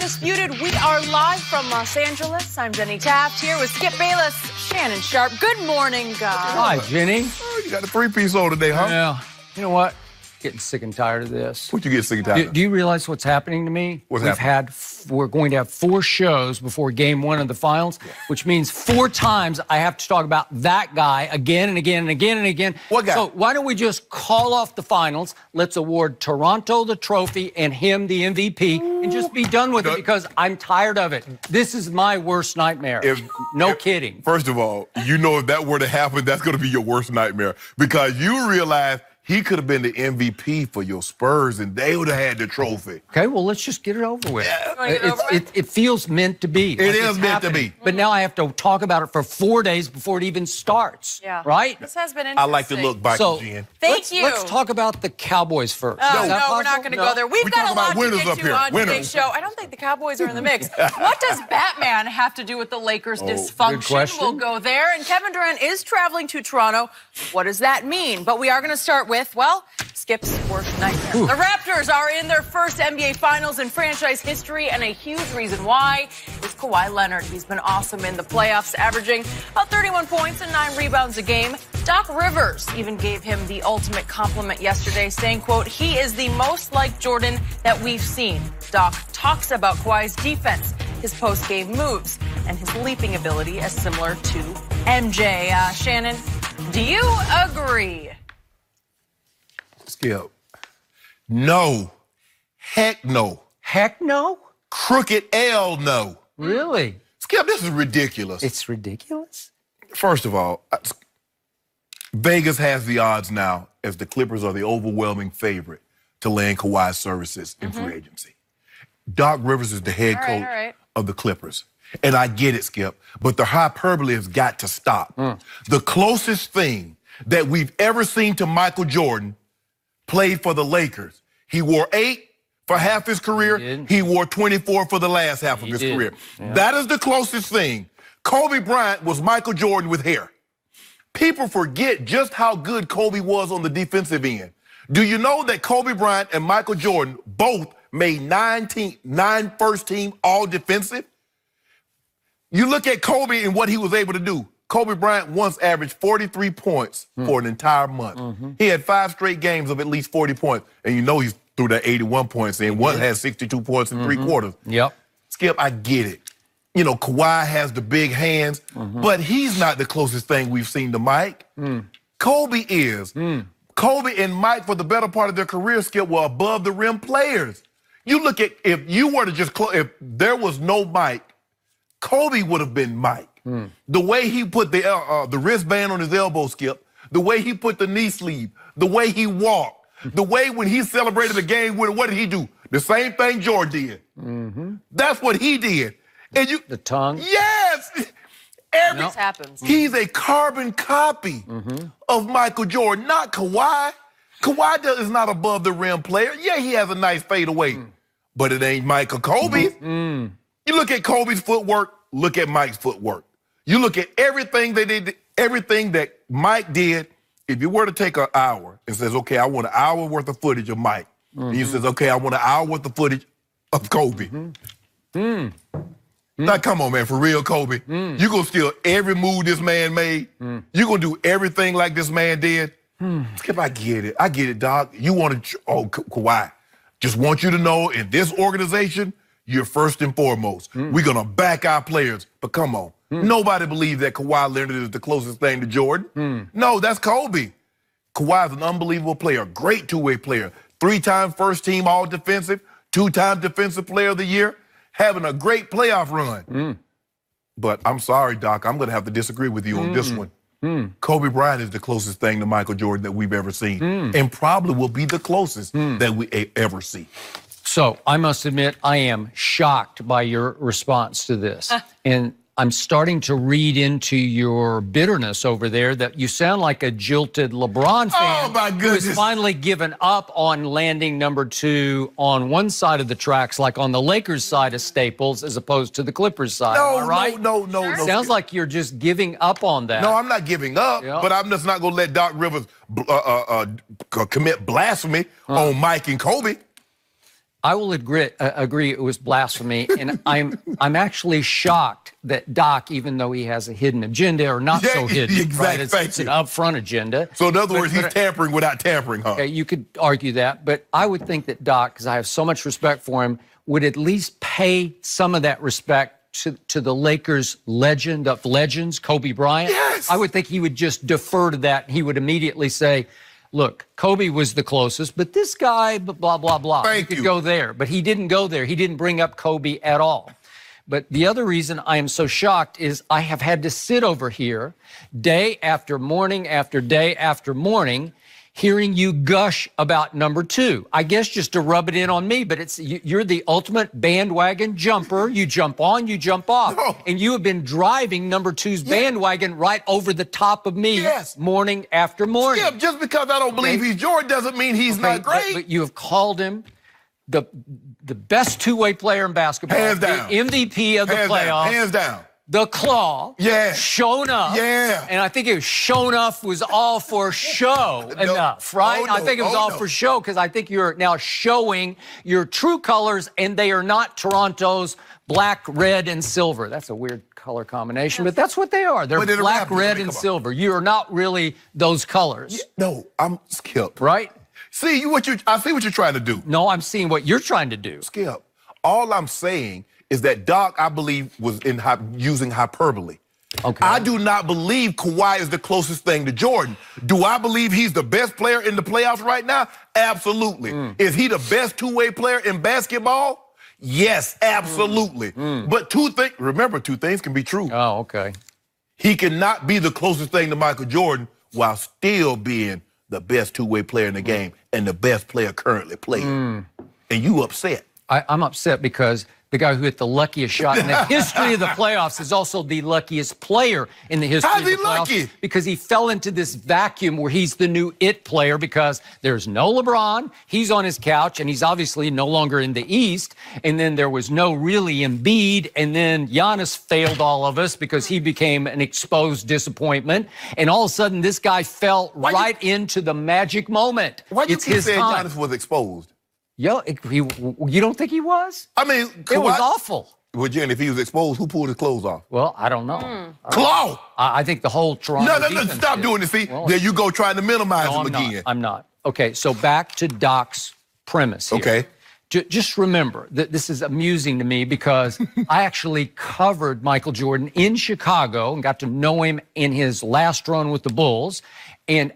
Undisputed. We are live from Los Angeles. I'm Jenny Taft here with Skip Bayless, Shannon Sharp. Good morning, guys. Hi, Jenny. Oh, you got a three-piece on today, huh? Yeah. You know what? Getting sick and tired of this. What you get sick and tired of? Do you realize what's happening to me? What's happening? We're going to have 4 shows before game 1 of the finals, which means 4 times I have to talk about that guy again and again and again and again. What guy? So why don't we just call off the finals? Let's award Toronto the trophy and him the MVP and just be done with it because I'm tired of it. This is my worst nightmare. No kidding. First of all, you know if that were to happen, that's going to be your worst nightmare because you realize he could have been the MVP for your Spurs, and they would have had the trophy. Okay, well, let's just get it over with. Yeah. It feels meant to be. It is meant to be. But now I have to talk about it for 4 days before it even starts. Yeah. Right? This has been interesting. I like the look back, Jen. Thank you. Let's talk about the Cowboys first. No, Is that we're not possible? going to go there. We've got a lot to winners get up to here. on Winners. today's show. I don't think the Cowboys are in the mix. What does Batman have to do with the Lakers' good dysfunction? question. We'll go there. And Kevin Durant is traveling to Toronto. What does that mean? But we are going to start with, well, Skip's worst nightmare. The Raptors are in their first NBA Finals in franchise history, and a huge reason why is Kawhi Leonard. He's been awesome in the playoffs, averaging about 31 points and 9 rebounds a game. Doc Rivers even gave him the ultimate compliment yesterday, saying, quote, he is the most like Jordan that we've seen. Doc talks about Kawhi's defense, his post-game moves, and his leaping ability as similar to MJ. Shannon, do you agree? Skip. No. Heck no. Heck no? Crooked L no. Really? Skip, this is ridiculous. It's ridiculous? First of all, Vegas has the odds now as the Clippers are the overwhelming favorite to land Kawhi's services in free agency. Doc Rivers is the head coach of the Clippers. And I get it, Skip, but the hyperbole has got to stop. The closest thing that we've ever seen to Michael Jordan played for the Lakers. He wore 8 for half his career. He wore 24 for the last half of his career. Yeah. That is the closest thing. Kobe Bryant was Michael Jordan with hair. People forget just how good Kobe was on the defensive end. Do you know that Kobe Bryant and Michael Jordan both made 9 first team all defensive? You look at Kobe and what he was able to do. Kobe Bryant once averaged 43 points for an entire month. He had 5 straight games of at least 40 points. And you know he's threw that 81 points in. One had 62 points in 3 quarters. Yep. Skip, I get it. You know, Kawhi has the big hands, but he's not the closest thing we've seen to Mike. Kobe is. Kobe and Mike, for the better part of their career, Skip, were above the rim players. You look at, if you were to just, if there was no Mike, Kobe would have been Mike. The way he put the wristband on his elbow, Skip, the way he put the knee sleeve, the way he walked, the way when he celebrated the game winner, what did he do? The same thing Jordan did. That's what he did. And you, The tongue? yes! This happens. He's a carbon copy of Michael Jordan, not Kawhi. Kawhi is not above the rim player. Yeah, he has a nice fadeaway, but it ain't Mike or Kobe. You look at Kobe's footwork, look at Mike's footwork. You look at everything they did, everything that Mike did. If you were to take an hour and says, okay, I want an hour worth of footage of Mike. And you says, okay, I want an hour worth of footage of Kobe. Now, come on, man, for real, Kobe. You gonna steal every move this man made. You gonna do everything like this man did. Skip, I get it, Doc. You want to, Kawhi. Just want you to know, in this organization, you're first and foremost. We're gonna back our players, but come on. Nobody believes that Kawhi Leonard is the closest thing to Jordan. No, that's Kobe. Kawhi's an unbelievable player, great two-way player. 3-time first team all defensive, 2-time defensive player of the year, having a great playoff run. But I'm sorry, Doc, I'm gonna have to disagree with you on this one. Kobe Bryant is the closest thing to Michael Jordan that we've ever seen, and probably will be the closest that we ever see. So I must admit, I am shocked by your response to this. And I'm starting to read into your bitterness over there that you sound like a jilted LeBron fan. Oh, my goodness. Who's finally given up on landing number 2 on one side of the tracks, like on the Lakers side of Staples, as opposed to the Clippers side. Am I right? No. Sounds like you're just giving up on that. No, I'm not giving up, but I'm just not going to let Doc Rivers commit blasphemy on Mike and Kobe. I will agree it was blasphemy, and I'm actually shocked that Doc, even though he has a hidden agenda or not so hidden, exactly, right? It's an upfront agenda. So in other words, he's tampering without tampering, huh? Okay, you could argue that, but I would think that Doc, because I have so much respect for him, would at least pay some of that respect to the Lakers legend of legends, Kobe Bryant. Yes. I would think he would just defer to that. He would immediately say, look, Kobe was the closest, but this guy, blah, blah, blah. Thank you you. could go there, but he didn't go there. He didn't bring up Kobe at all. But the other reason I am so shocked is I have had to sit over here day after morning after day after morning hearing you gush about number 2. I guess just to rub it in on me, but you're the ultimate bandwagon jumper. You jump on, you jump off. No. And you have been driving number 2's bandwagon right over the top of me morning after morning. Yeah, just because I don't believe he's Jordan doesn't mean he's not great. But you have called him the best two-way player in basketball. Hands down. The MVP of the playoffs. Hands down. The claw. Yeah. Shown up. Yeah. And I think it was shown up was all for show enough, right? Oh, no. I think it was all for show because I think you're now showing your true colors, and they are not Toronto's black, red, and silver. That's a weird color combination, but that's what they are. They're black, red, and silver. You're not really those colors. Yeah, no, I'm Skip. Right? I see what you're trying to do. No, I'm seeing what you're trying to do. Skip, all I'm saying is that Doc, I believe, was using hyperbole. Okay. I do not believe Kawhi is the closest thing to Jordan. Do I believe he's the best player in the playoffs right now? Absolutely. Is he the best two-way player in basketball? Yes, absolutely. But remember, two things can be true. Oh, okay. He cannot be the closest thing to Michael Jordan while still being the best two-way player in the game and the best player currently playing. And you upset. I'm upset because the guy who hit the luckiest shot in the history of the playoffs is also the luckiest player in the history of the playoffs. How's he lucky? Because he fell into this vacuum where he's the new it player because there's no LeBron, he's on his couch, and he's obviously no longer in the East, and then there was no really Embiid, and then Giannis failed all of us because he became an exposed disappointment, and all of a sudden this guy fell into the magic moment. Why you it's keep his saying time. Giannis was exposed? Yo, you don't think he was? I mean, it was awful. Well, Jen, if he was exposed, who pulled his clothes off? Well, I don't know. Claw! I think the whole Toronto No, stop doing this. See, there you go trying to minimize him again. I'm not. Okay, so back to Doc's premise here. Okay. Just remember that this is amusing to me because I actually covered Michael Jordan in Chicago and got to know him in his last run with the Bulls. And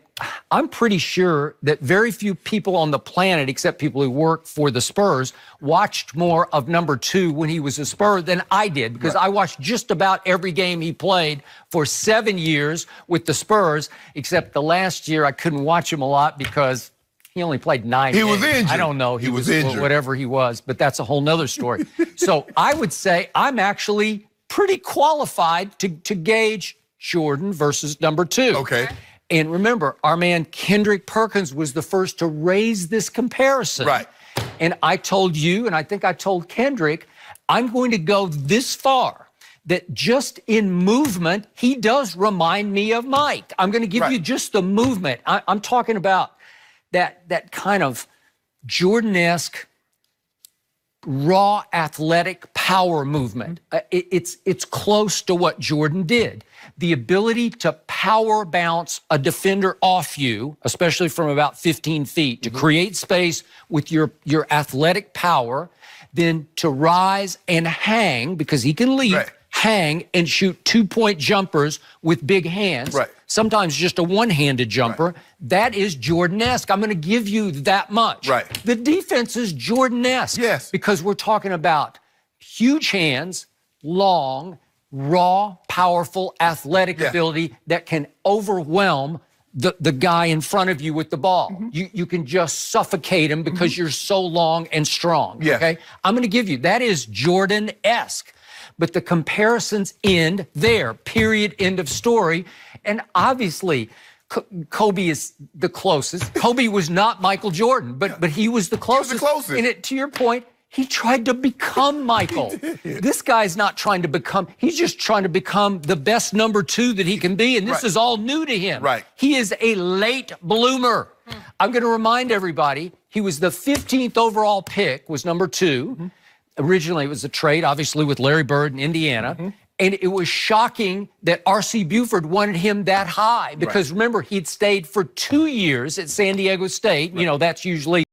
I'm pretty sure that very few people on the planet, except people who work for the Spurs, watched more of number 2 when he was a Spur than I did because I watched just about every game he played for 7 years with the Spurs, except the last year I couldn't watch him a lot because he only played 9 games. He was injured. I don't know. He was injured. Whatever he was, but that's a whole nother story. So I would say I'm actually pretty qualified to gauge Jordan versus number 2. Okay. And remember, our man Kendrick Perkins was the first to raise this comparison. Right. And I told you, and I think I told Kendrick, I'm going to go this far, that just in movement, he does remind me of Mike. I'm going to give you just the movement. I'm talking about that kind of Jordan-esque, raw athletic power movement. It's close to what Jordan did. The ability to power bounce a defender off you, especially from about 15 feet, to create space with your athletic power, then to rise and hang, because he can leap, hang and shoot 2-point jumpers with big hands. Sometimes just a one-handed jumper. That is Jordan-esque. I'm going to give you that much. The defense is Jordan-esque. Yes. Because we're talking about huge hands, long, raw, powerful, athletic ability that can overwhelm the guy in front of you with the ball. You can just suffocate him because you're so long and strong. Okay? I'm going to give you, that is Jordan-esque. But the comparisons end there, period, end of story. And obviously, Kobe is the closest. Kobe was not Michael Jordan, but he was the closest. He was the closest. And to your point, he tried to become Michael. This guy's not trying to become, he's just trying to become the best number 2 that he can be, and this is all new to him. He is a late bloomer. I'm going to remind everybody, He was the 15th overall pick, was number 2. Originally, it was a trade, obviously, with Larry Bird in Indiana. And it was shocking that R.C. Buford wanted him that high because, remember, he'd stayed for 2 years at San Diego State. You know, that's usually